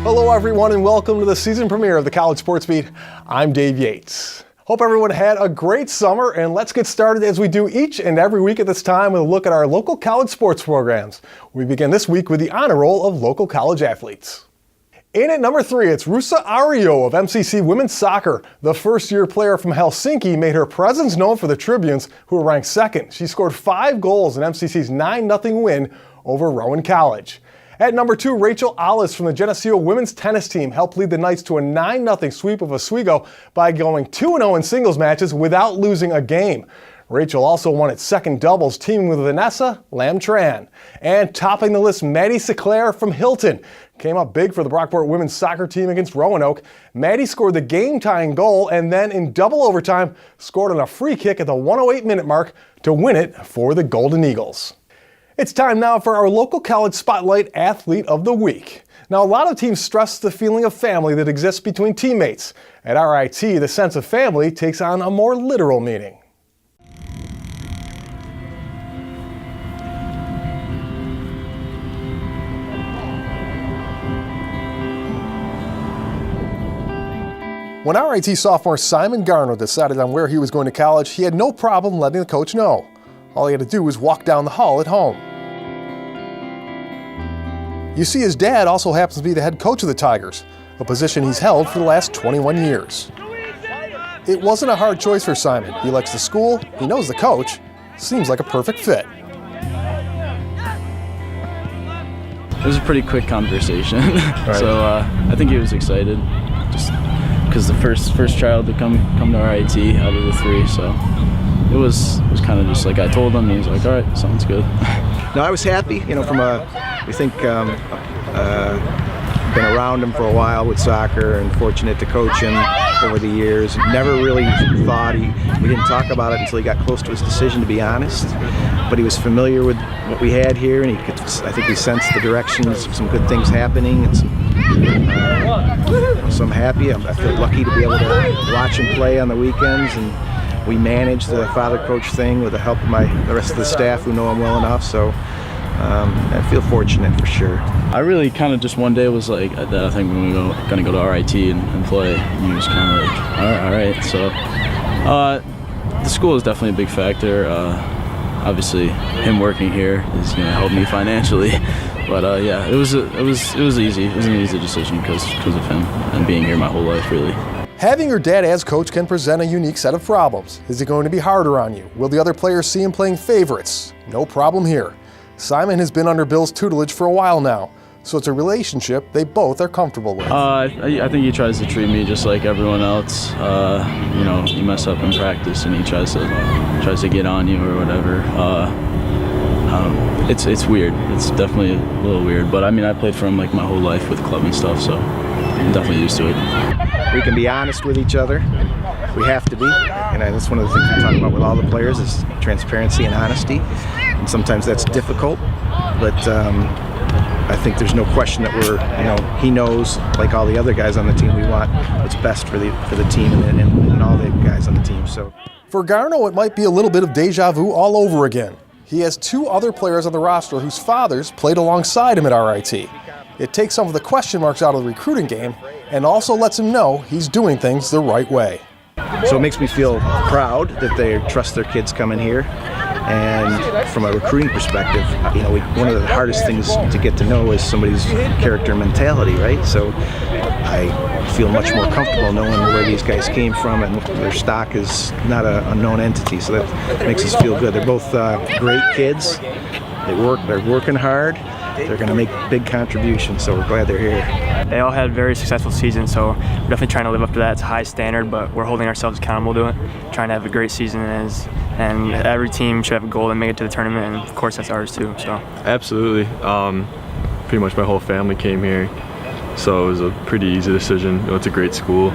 Hello everyone and welcome to the season premiere of the College Sports Beat. I'm Dave Yates. Hope everyone had a great summer, and let's get started as we do each and every week at this time with a look at our local college sports programs. We begin this week with the honor roll of local college athletes. In at number 3, it's Rusa Ario of MCC Women's Soccer. The first-year player from Helsinki made her presence known for the Tribunes, who were ranked second. She scored 5 goals in MCC's 9-0 win over Rowan College. At number 2, Rachel Alice from the Geneseo women's tennis team helped lead the Knights to a 9-0 sweep of Oswego by going 2-0 in singles matches without losing a game. Rachel also won its second doubles, teaming with Vanessa Lam-Tran. And topping the list, Maddie Seclair from Hilton came up big for the Brockport women's soccer team against Roanoke. Maddie scored the game-tying goal and then in double overtime scored on a free kick at the 108-minute mark to win it for the Golden Eagles. It's time now for our local college spotlight athlete of the week. Now, a lot of teams stress the feeling of family that exists between teammates. At RIT, the sense of family takes on a more literal meaning. When RIT sophomore Simon Garno decided on where he was going to college, he had no problem letting the coach know. All he had to do was walk down the hall at home. You see, his dad also happens to be the head coach of the Tigers, a position he's held for the last 21 years. It wasn't a hard choice for Simon. He likes the school, he knows the coach, seems like a perfect fit. It was a pretty quick conversation, right. So I think he was excited, just because the first child to come to RIT out of the 3, so it was kind of just like I told him, and he was like, all right, sounds good. No, I was happy, we think, been around him for a while with soccer and fortunate to coach him over the years. Never really thought we didn't talk about it until he got close to his decision, to be honest. But he was familiar with what we had here, and I think he sensed the directions of some good things happening. And so I'm happy. I feel lucky to be able to watch him play on the weekends, and we manage the father-coach thing with the help of the rest of the staff who know him well enough. So I feel fortunate for sure. I really kind of just one day was like, I think we're going to go to RIT and play. And he was kind of like, all right. So the school is definitely a big factor. Obviously, him working here is going to help me financially. But yeah, it was easy. It was an easy decision because of him and being here my whole life, really. Having your dad as coach can present a unique set of problems. Is it going to be harder on you? Will the other players see him playing favorites? No problem here. Simon has been under Bill's tutelage for a while now, so it's a relationship they both are comfortable with. I think he tries to treat me just like everyone else. You mess up in practice and he tries to get on you or whatever. It's weird. It's definitely a little weird, but I mean, I played for him like my whole life with club and stuff, so I'm definitely used to it. We can be honest with each other. We have to be, and that's one of the things we talk about with all the players is transparency and honesty. And sometimes that's difficult, but I think there's no question that he knows, like all the other guys on the team, we want what's best for the team and all the guys on the team. So for Garno, it might be a little bit of deja vu all over again. He has 2 other players on the roster whose fathers played alongside him at RIT. It takes some of the question marks out of the recruiting game and also lets him know he's doing things the right way. So it makes me feel proud that they trust their kids coming here. And from a recruiting perspective, one of the hardest things to get to know is somebody's character and mentality, right? So I feel much more comfortable knowing where these guys came from and their stock is not a known entity. So that makes us feel good. They're both great kids. They're working hard. They're going to make big contributions, so we're glad they're here. They all had very successful seasons, so we're definitely trying to live up to that. It's a high standard, but we're holding ourselves accountable to it, trying to have a great season, and every team should have a goal to make it to the tournament, and of course that's ours too. So absolutely. Pretty much my whole family came here, so it was a pretty easy decision. It's a great school.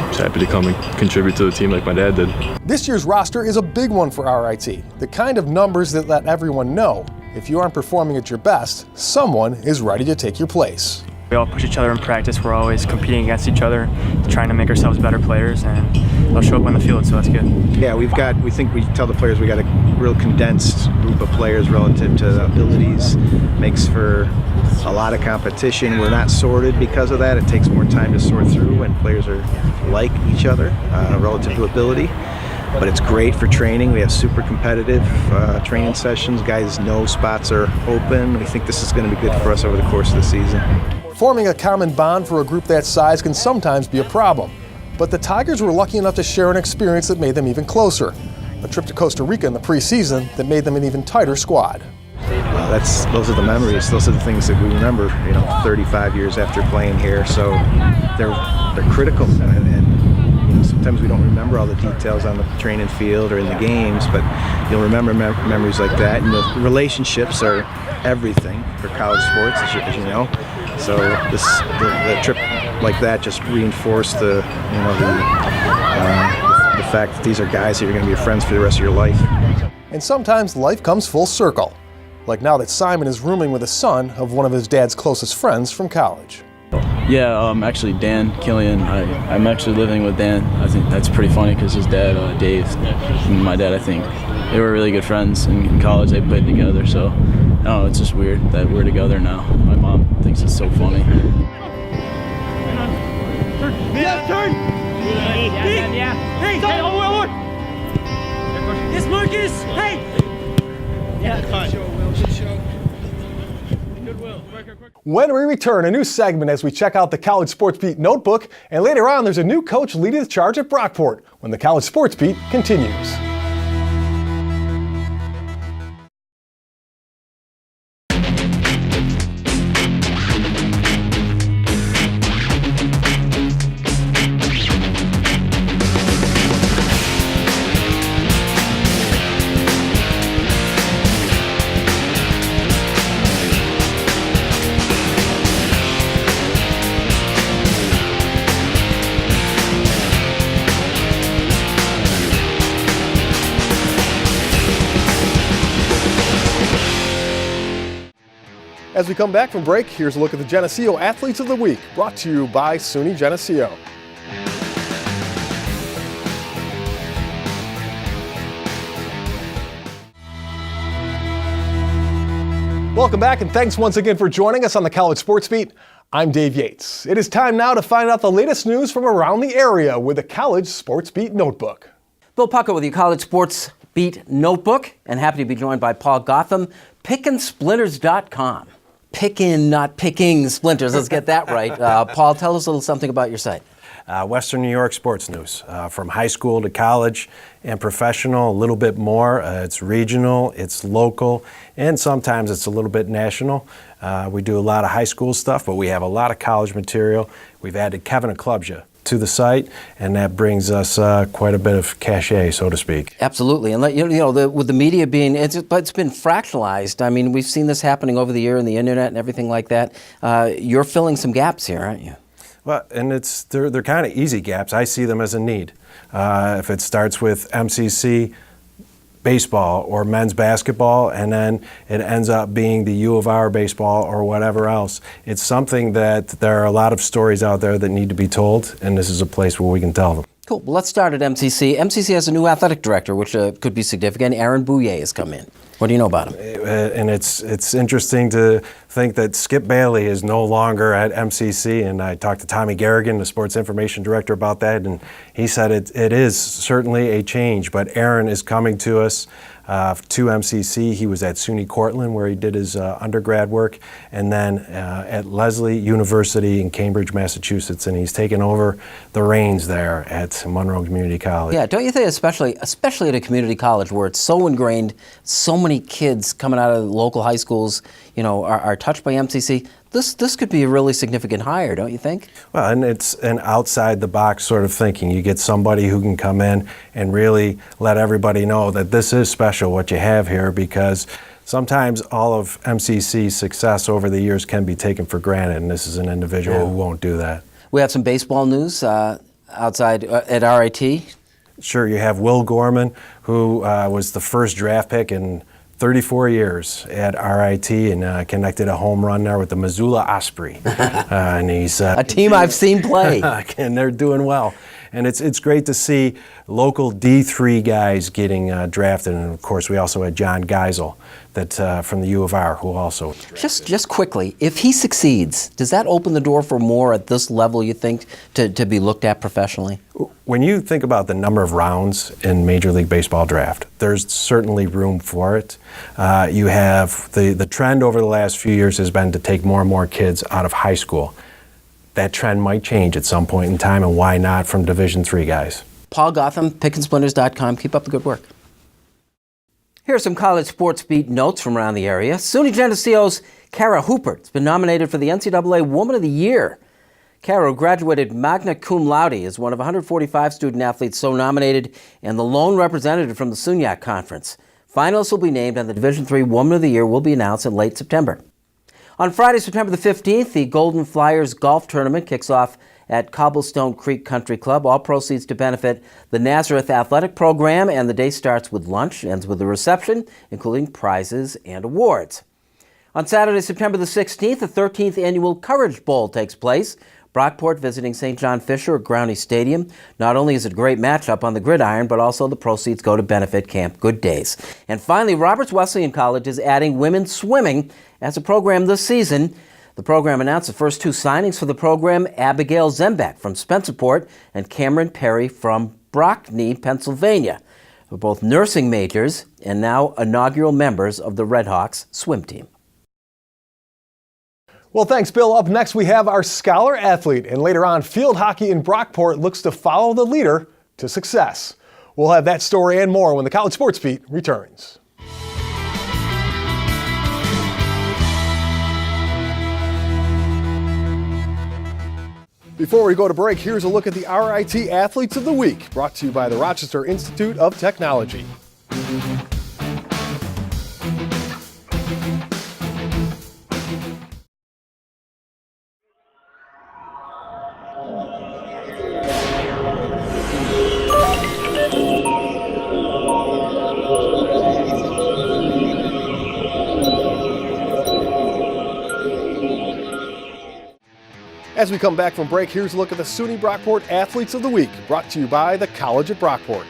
Just happy to come and contribute to the team like my dad did. This year's roster is a big one for RIT, the kind of numbers that let everyone know if you aren't performing at your best, someone is ready to take your place. We all push each other in practice. We're always competing against each other, trying to make ourselves better players, and they'll show up on the field, so that's good. Yeah, we tell the players we got a real condensed group of players relative to abilities. Makes for a lot of competition. We're not sorted because of that. It takes more time to sort through, and players are like each other relative to ability. But it's great for training. We have super competitive training sessions. Guys know spots are open. We think this is going to be good for us over the course of the season. Forming a common bond for a group that size can sometimes be a problem. But the Tigers were lucky enough to share an experience that made them even closer. A trip to Costa Rica in the preseason that made them an even tighter squad. Those are the memories. Those are the things that we remember, 35 years after playing here. So they're critical. And sometimes we don't remember all the details on the training field or in the games, but you'll remember memories like that. And the relationships are everything for college sports, as you know. So the trip like that just reinforced the fact that these are guys that you're going to be friends for the rest of your life. And sometimes life comes full circle, like now that Simon is rooming with the son of one of his dad's closest friends from college. Yeah, actually Dan Killian, I'm actually living with Dan. I think that's pretty funny because his dad, Dave, and my dad, I think, they were really good friends in college. They played together, so I don't know, it's just weird that we're together now. My mom thinks it's so funny. Turn! Yeah. Hey, oh, yes, Marcus! Hey! Yeah, When we return, a new segment as we check out the College Sports Beat notebook, and later on there's a new coach leading the charge at Brockport when the College Sports Beat continues. As we come back from break, here's a look at the Geneseo Athletes of the Week, brought to you by SUNY Geneseo. Welcome back, and thanks once again for joining us on the College Sports Beat. I'm Dave Yates. It is time now to find out the latest news from around the area with the College Sports Beat Notebook. Bill Puckett with your College Sports Beat Notebook, and happy to be joined by Paul Gotham, PickinSplinters.com. Pickin', not picking splinters. Let's get that right. Paul, tell us a little something about your site. Western New York sports news, from high school to college and professional, a little bit more. It's regional, it's local, and sometimes it's a little bit national. We do a lot of high school stuff, but we have a lot of college material. We've added Kevin Aklubja to the site, and that brings us quite a bit of cachet, so to speak. Absolutely, and with the media being, it's been fractionalized. I mean, we've seen this happening over the year in the internet and everything like that. You're filling some gaps here, aren't you? Well, and they're kind of easy gaps. I see them as a need. If it starts with MCC baseball or men's basketball, and then it ends up being the U of R baseball or whatever else. It's something that there are a lot of stories out there that need to be told, and this is a place where we can tell them. Cool. Well, let's start at MCC. MCC has a new athletic director, which could be significant. Aaron Bouye has come in. What do you know about him? And it's interesting to think that Skip Bailey is no longer at MCC, and I talked to Tommy Garrigan, the sports information director, about that, and he said it is certainly a change, but Aaron is coming to us to MCC. He was at SUNY Cortland where he did his undergrad work, and then at Lesley University in Cambridge, Massachusetts, and he's taken over the reins there at Monroe Community College. Yeah, don't you think especially at a community college where it's so ingrained, so many kids coming out of local high schools, are touched by MCC, this could be a really significant hire, don't you think? Well, and it's an outside-the-box sort of thinking. You get somebody who can come in and really let everybody know that this is special, what you have here, because sometimes all of MCC's success over the years can be taken for granted, and this is an individual who won't do that. We have some baseball news outside at RIT. Sure, you have Will Gorman, who was the first draft pick in 34 years at RIT and connected a home run there with the Missoula Osprey. And he's a team I've seen play. And they're doing well. And it's great to see local D3 guys getting drafted. And of course, we also had John Geisel that from the U of R, who also was drafted. Just quickly, if he succeeds, does that open the door for more at this level, you think, to be looked at professionally? When you think about the number of rounds in Major League Baseball draft, there's certainly room for it. You have the trend over the last few years has been to take more and more kids out of high school. That trend might change at some point in time, and why not from Division III guys? Paul Gotham, PickandSplinters.com. Keep up the good work. Here are some college sports beat notes from around the area. SUNY Geneseo's Kara Hoopert's been nominated for the NCAA Woman of the Year. Kara, who graduated magna cum laude, is one of 145 student athletes so nominated and the lone representative from the SUNYAC Conference. Finalists will be named and the Division III Woman of the Year will be announced in late September. On Friday, September the 15th, the Golden Flyers Golf Tournament kicks off at Cobblestone Creek Country Club. All proceeds to benefit the Nazareth Athletic Program, and the day starts with lunch, ends with a reception, including prizes and awards. On Saturday, September the 16th, the 13th annual Courage Bowl takes place. Brockport visiting St. John Fisher at Growney Stadium. Not only is it a great matchup on the gridiron, but also the proceeds go to benefit Camp Good Days. And finally, Roberts Wesleyan College is adding women's swimming as a program this season. The program announced the first two signings for the program, Abigail Zembeck from Spencerport and Cameron Perry from Brockney, Pennsylvania. They're both nursing majors and now inaugural members of the Redhawks swim team. Well, thanks, Bill. Up next, we have our scholar athlete, and later on, field hockey in Brockport looks to follow the leader to success. We'll have that story and more when the College Sports Beat returns. Before we go to break, here's a look at the RIT Athletes of the Week, brought to you by the Rochester Institute of Technology. As we come back from break, here's a look at the SUNY Brockport Athletes of the Week, brought to you by the College at Brockport.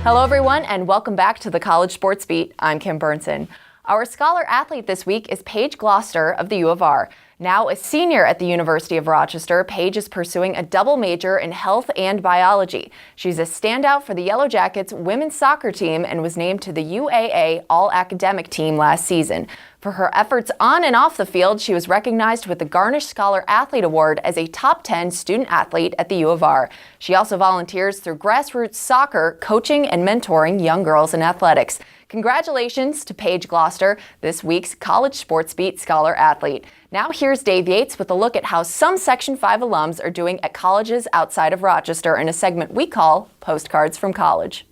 Hello everyone, and welcome back to the College Sports Beat. I'm Kim Burnson. Our scholar athlete this week is Paige Gloucester of the U of R. Now a senior at the University of Rochester, Paige is pursuing a double major in health and biology. She's a standout for the Yellow Jackets women's soccer team and was named to the UAA All-Academic Team last season. For her efforts on and off the field, she was recognized with the Garnish Scholar Athlete Award as a top 10 student athlete at the U of R. She also volunteers through grassroots soccer, coaching and mentoring young girls in athletics. Congratulations to Paige Gloucester, this week's College Sports Beat Scholar Athlete. Now here's Dave Yates with a look at how some Section 5 alums are doing at colleges outside of Rochester in a segment we call Postcards from College.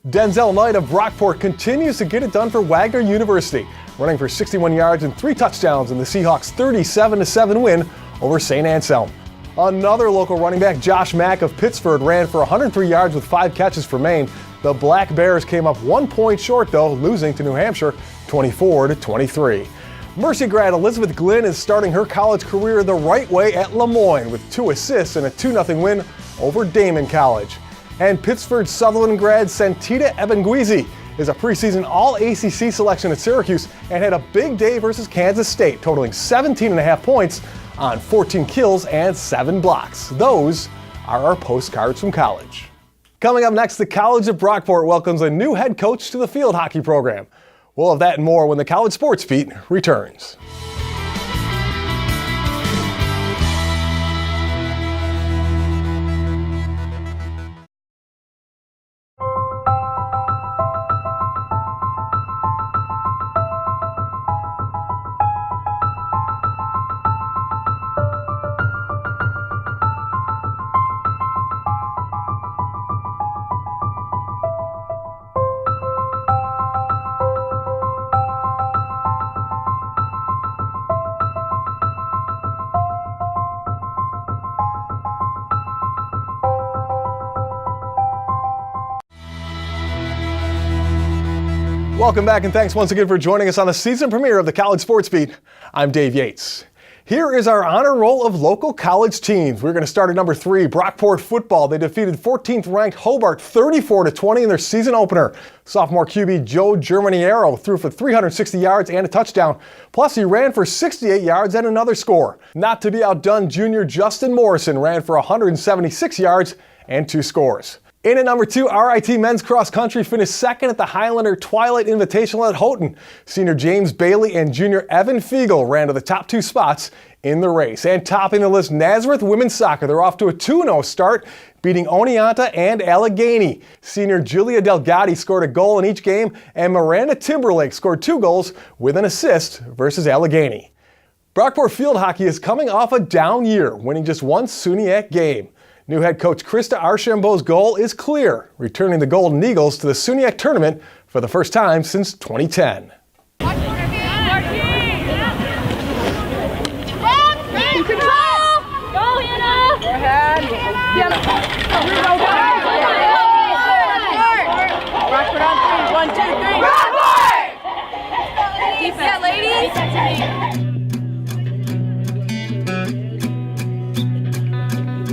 Denzel Knight of Brockport continues to get it done for Wagner University, running for 61 yards and 3 touchdowns in the Seahawks' 37-7 win over St. Anselm. Another local running back, Josh Mack of Pittsford, ran for 103 yards with 5 catches for Maine. The Black Bears came up 1 point short, though, losing to New Hampshire 24-23. Mercy grad Elizabeth Glynn is starting her college career the right way at Lemoyne with 2 assists and a 2-0 win over Damon College. And Pittsford Sutherland grad Santita Ebenguizi is a preseason All-ACC selection at Syracuse and had a big day versus Kansas State, totaling 17.5 points on 14 kills and 7 blocks. Those are our postcards from college. Coming up next, the College of Brockport welcomes a new head coach to the field hockey program. We'll have that and more when the College Sports Beat returns. Welcome back, and thanks once again for joining us on the season premiere of the College Sports Beat. I'm Dave Yates. Here is our honor roll of local college teams. We're going to start at number 3, Brockport football. They defeated 14th ranked Hobart 34-20 in their season opener. Sophomore QB Joe Germaniero threw for 360 yards and a touchdown. Plus, he ran for 68 yards and another score. Not to be outdone, junior Justin Morrison ran for 176 yards and 2 scores. In at number 2, RIT men's cross country finished second at the Highlander Twilight Invitational at Houghton. Senior James Bailey and junior Evan Fiegel ran to the top 2 spots in the race. And topping the list, Nazareth women's soccer. They're off to a 2-0 start, beating Oneonta and Allegheny. Senior Julia Delgatti scored a goal in each game, and Miranda Timberlake scored 2 goals with an assist versus Allegheny. Brockport Field Hockey is coming off a down year, winning just 1 SUNYAC game. New head coach Krista Archambault's goal is clear, returning the Golden Eagles to the SUNYAC tournament for the first time since 2010.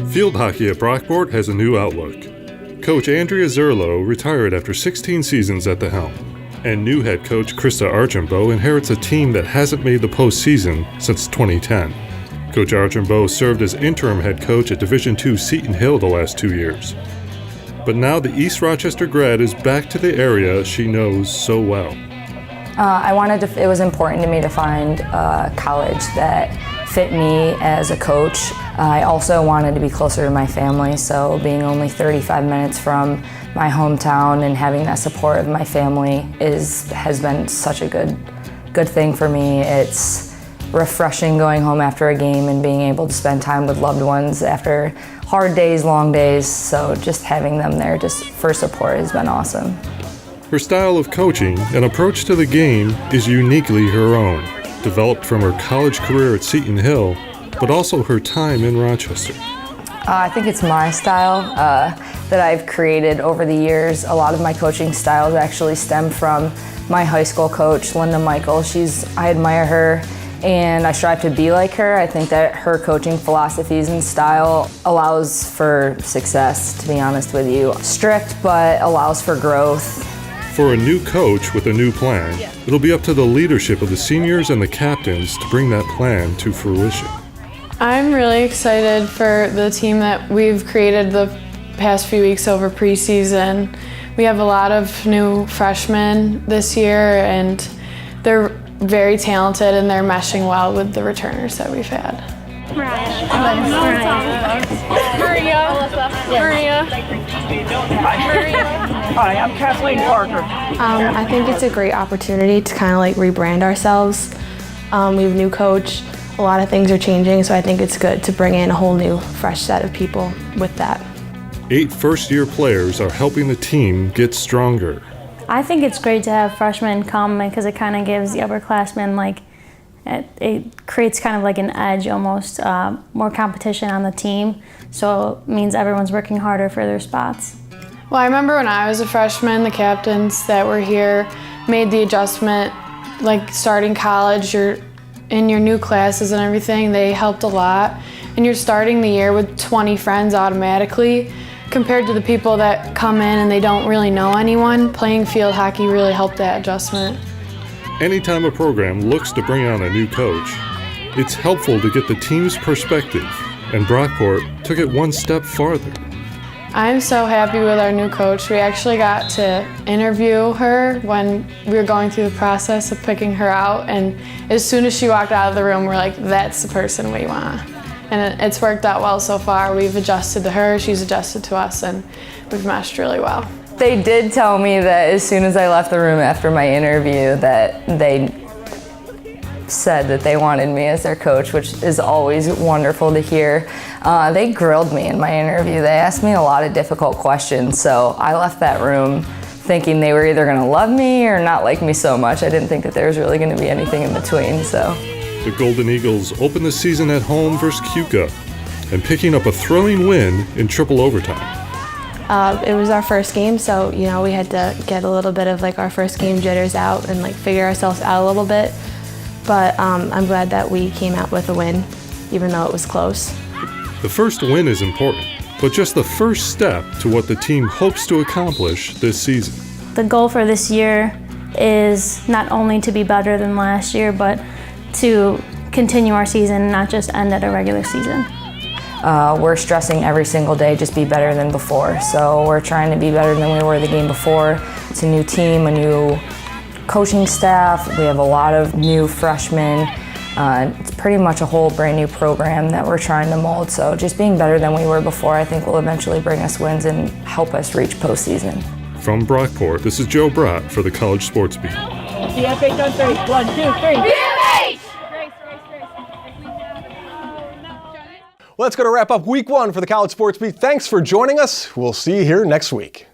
Field hockey at Brockport has a new outlook. Coach Andrea Zerlo retired after 16 seasons at the helm, and new head coach Krista Archambault inherits a team that hasn't made the postseason since 2010. Coach Archambault served as interim head coach at Division II Seton Hill the last 2 years. But now the East Rochester grad is back to the area she knows so well. It was important to me to find a college that fit me as a coach. I also wanted to be closer to my family, so being only 35 minutes from my hometown and having that support of my family has been such a good thing for me. It's refreshing going home after a game and being able to spend time with loved ones after hard days, long days, so just having them there just for support has been awesome. Her style of coaching and approach to the game is uniquely her own, developed from her college career at Seton Hill, but also her time in Rochester. I think it's my style that I've created over the years. A lot of my coaching styles actually stem from my high school coach, Linda Michael. I admire her and I strive to be like her. I think that her coaching philosophies and style allows for success, to be honest with you. Strict, but allows for growth. For a new coach with a new plan, it'll be up to the leadership of the seniors and the captains to bring that plan to fruition. I'm really excited for the team that we've created the past few weeks over preseason. We have a lot of new freshmen this year, and they're very talented and they're meshing well with the returners that we've had. Maria. Hi, I'm Kathleen Parker. I think it's a great opportunity to kind of like rebrand ourselves. We have a new coach. A lot of things are changing, so I think it's good to bring in a whole new, fresh set of people with that. 8 first-year players are helping the team get stronger. I think it's great to have freshmen come because it kind of gives the upperclassmen it creates kind of like an edge almost, more competition on the team. So it means everyone's working harder for their spots. Well, I remember when I was a freshman, the captains that were here made the adjustment, like starting college, you're in your new classes and everything, they helped a lot. And you're starting the year with 20 friends automatically. Compared to the people that come in and they don't really know anyone, playing field hockey really helped that adjustment. Anytime a program looks to bring on a new coach, it's helpful to get the team's perspective, and Brockport took it one step farther. I'm so happy with our new coach. We actually got to interview her when we were going through the process of picking her out, and as soon as she walked out of the room, we're like, that's the person we want. And it's worked out well so far. We've adjusted to her, she's adjusted to us, and we've meshed really well. They did tell me that as soon as I left the room after my interview that they said that they wanted me as their coach, which is always wonderful to hear. They grilled me in my interview. They asked me a lot of difficult questions, so I left that room thinking they were either going to love me or not like me so much. I didn't think that there was really going to be anything in between. So the Golden Eagles open the season at home versus Keuka and picking up a thrilling win in triple overtime. It was our first game, so we had to get a little bit of our first game jitters out and figure ourselves out a little bit. But I'm glad that we came out with a win, even though it was close. The first win is important, but just the first step to what the team hopes to accomplish this season. The goal for this year is not only to be better than last year, but to continue our season and not just end at a regular season. We're stressing every single day, just be better than before. So we're trying to be better than we were the game before. It's a new team, a new coaching staff. We have a lot of new freshmen. It's pretty much a whole brand new program that we're trying to mold. So just being better than we were before, I think will eventually bring us wins and help us reach postseason. From Brockport, this is Joe Brott for the College Sports Beat. BFH on 3. 1, 2, 3. BFH! Well, that's going to wrap up week 1 for the College Sports Beat. Thanks for joining us. We'll see you here next week.